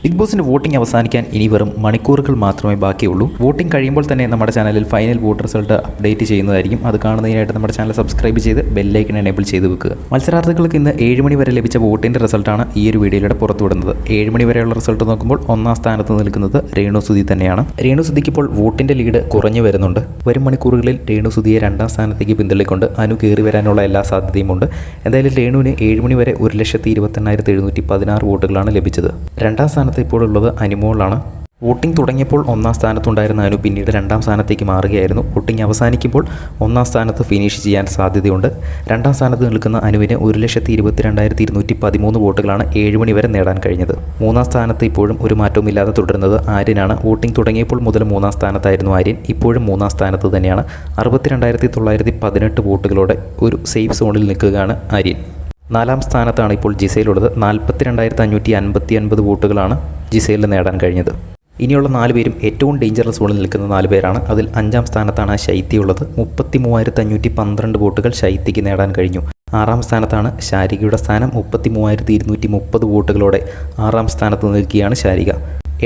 Big ബോസിൻ്റെ voting അവസാനിക്കാൻ ഇനി വെറും മണിക്കൂറുകൾ മാത്രമേ ബാക്കിയുള്ളൂ. വോട്ടിംഗ് കഴിയുമ്പോൾ തന്നെ നമ്മുടെ ചാനലിൽ ഫൈനൽ വോട്ട് റിസൾട്ട് അപ്ഡേറ്റ് ചെയ്യുന്നതായിരിക്കും. അത് കാണുന്നതിനായിട്ട് നമ്മുടെ ചാനൽ സബ്സ്ക്രൈബ് ചെയ്ത് ബെല്ലൈക്കൺ എനേബിൾ ചെയ്ത് വെക്കുക. മത്സരാർത്ഥികൾക്ക് ഇന്ന് 7 മണി വരെ ലഭിച്ച വോട്ടിൻ്റെ റിസൾട്ടാണ് ഈ ഒരു വീഡിയോയിലൂടെ പുറത്തുവിടുന്നത്. 7 മണി വരെയുള്ള റിസൾട്ട് നോക്കുമ്പോൾ ഒന്നാം സ്ഥാനത്ത് നിൽക്കുന്നത് രേണുസുതി തന്നെയാണ്. രേണുസുതിക്ക് ഇപ്പോൾ വോട്ടിൻ്റെ ലീഡ് കുറഞ്ഞു വരുന്നുണ്ട്. വരും മണിക്കൂറുകളിൽ രേണുസുതിയെ 2ാം സ്ഥാനത്തേക്ക് പിന്തള്ളിക്കൊണ്ട് അനു കയറി വരാനുള്ള എല്ലാ സാധ്യതയുമുണ്ട്. എന്തായാലും രേണുവിന് 7 മണി വരെ 1,28,716 വോട്ടുകളാണ് ലഭിച്ചത്. 2ാം സ്ഥാനത്ത് ഇപ്പോൾ ഉള്ളത് അനുമോളാണ്. വോട്ടിംഗ് തുടങ്ങിയപ്പോൾ 1ാം സ്ഥാനത്തുണ്ടായിരുന്ന അനു പിന്നീട് 2ാം സ്ഥാനത്തേക്ക് മാറുകയായിരുന്നു. വോട്ടിംഗ് അവസാനിക്കുമ്പോൾ 1ാം സ്ഥാനത്ത് ഫിനിഷ് ചെയ്യാൻ സാധ്യതയുണ്ട്. 2ാം സ്ഥാനത്ത് നിൽക്കുന്ന അനുവിന് 1,22,213 വോട്ടുകളാണ് 7 മണി വരെ നേടാൻ കഴിഞ്ഞത്. 3ാം സ്ഥാനത്ത് ഇപ്പോഴും ഒരു മാറ്റവുമില്ലാതെ തുടരുന്നത് ആര്യനാണ്. വോട്ടിംഗ് തുടങ്ങിയപ്പോൾ മുതൽ 3ാം സ്ഥാനത്തായിരുന്നു ആര്യൻ. ഇപ്പോഴും 3ാം സ്ഥാനത്ത് തന്നെയാണ്. 62,918 വോട്ടുകളോടെ ഒരു സേഫ് സോണിൽ നിൽക്കുകയാണ് ആര്യൻ. 4ാം സ്ഥാനത്താണ് ഇപ്പോൾ ജിസയിലുള്ളത്. 42,559 വോട്ടുകളാണ് ജിസയിൽ നേടാൻ കഴിഞ്ഞത്. ഇനിയുള്ള 4 പേരും ഏറ്റവും ഡേഞ്ചറസ് സോണിൽ നിൽക്കുന്ന 4 പേരാണ്. അതിൽ 5ാം സ്ഥാനത്താണ് ശൈത്യയുള്ളത്. 33,512 വോട്ടുകൾ ശൈത്യയ്ക്ക് നേടാൻ കഴിഞ്ഞു. 6ാം സ്ഥാനത്താണ് ശാരികയുടെ സ്ഥാനം. 33,230 വോട്ടുകളോടെ 6ാം സ്ഥാനത്ത് നിൽക്കുകയാണ് ശാരിക.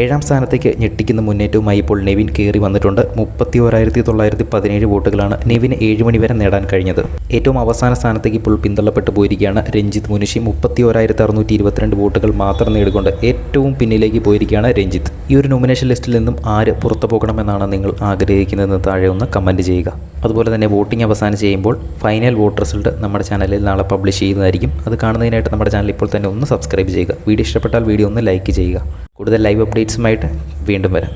7ാം സ്ഥാനത്തേക്ക് ഞെട്ടിക്കുന്ന മുന്നേറ്റവുമായി ഇപ്പോൾ നെവിൻ കയറി വന്നിട്ടുണ്ട്. 31,917 വോട്ടുകളാണ് നെവിന് 7 മണി വരെ നേടാൻ കഴിഞ്ഞത്. ഏറ്റവും അവസാന സ്ഥാനത്തേക്ക് ഇപ്പോൾ പിന്തള്ളപ്പെട്ടു പോയിരിക്കുകയാണ് രഞ്ജിത്ത് മുനിഷി. 31,622 വോട്ടുകൾ മാത്രം നേടിക്കൊണ്ട് ഏറ്റവും പിന്നിലേക്ക് പോയിരിക്കുകയാണ് രഞ്ജിത്ത്. ഈ ഒരു നോമിനേഷൻ ലിസ്റ്റിൽ നിന്നും ആര് പുറത്തു പോകണമെന്നാണ് നിങ്ങൾ ആഗ്രഹിക്കുന്നതെന്ന് താഴെ ഒന്ന് കമൻറ്റ് ചെയ്യുക. അതുപോലെ തന്നെ വോട്ടിംഗ് അവസാനം ചെയ്യുമ്പോൾ ഫൈനൽ വോട്ട് റിസൾട്ട് നമ്മുടെ ചാനലിൽ നാളെ പബ്ലിഷ് ചെയ്യുന്നതായിരിക്കും. അത് കാണുന്നതിനായിട്ട് നമ്മുടെ ചാനൽ ഇപ്പോൾ തന്നെ ഒന്ന് സബ്സ്ക്രൈബ് ചെയ്യുക. വീഡിയോ ഇഷ്ടപ്പെട്ടാൽ വീഡിയോ ഒന്ന് ലൈക്ക് ചെയ്യുക. കൂടുതൽ ലൈവ് അപ്ഡേറ്റ്സുമായിട്ട് വീണ്ടും വരാം.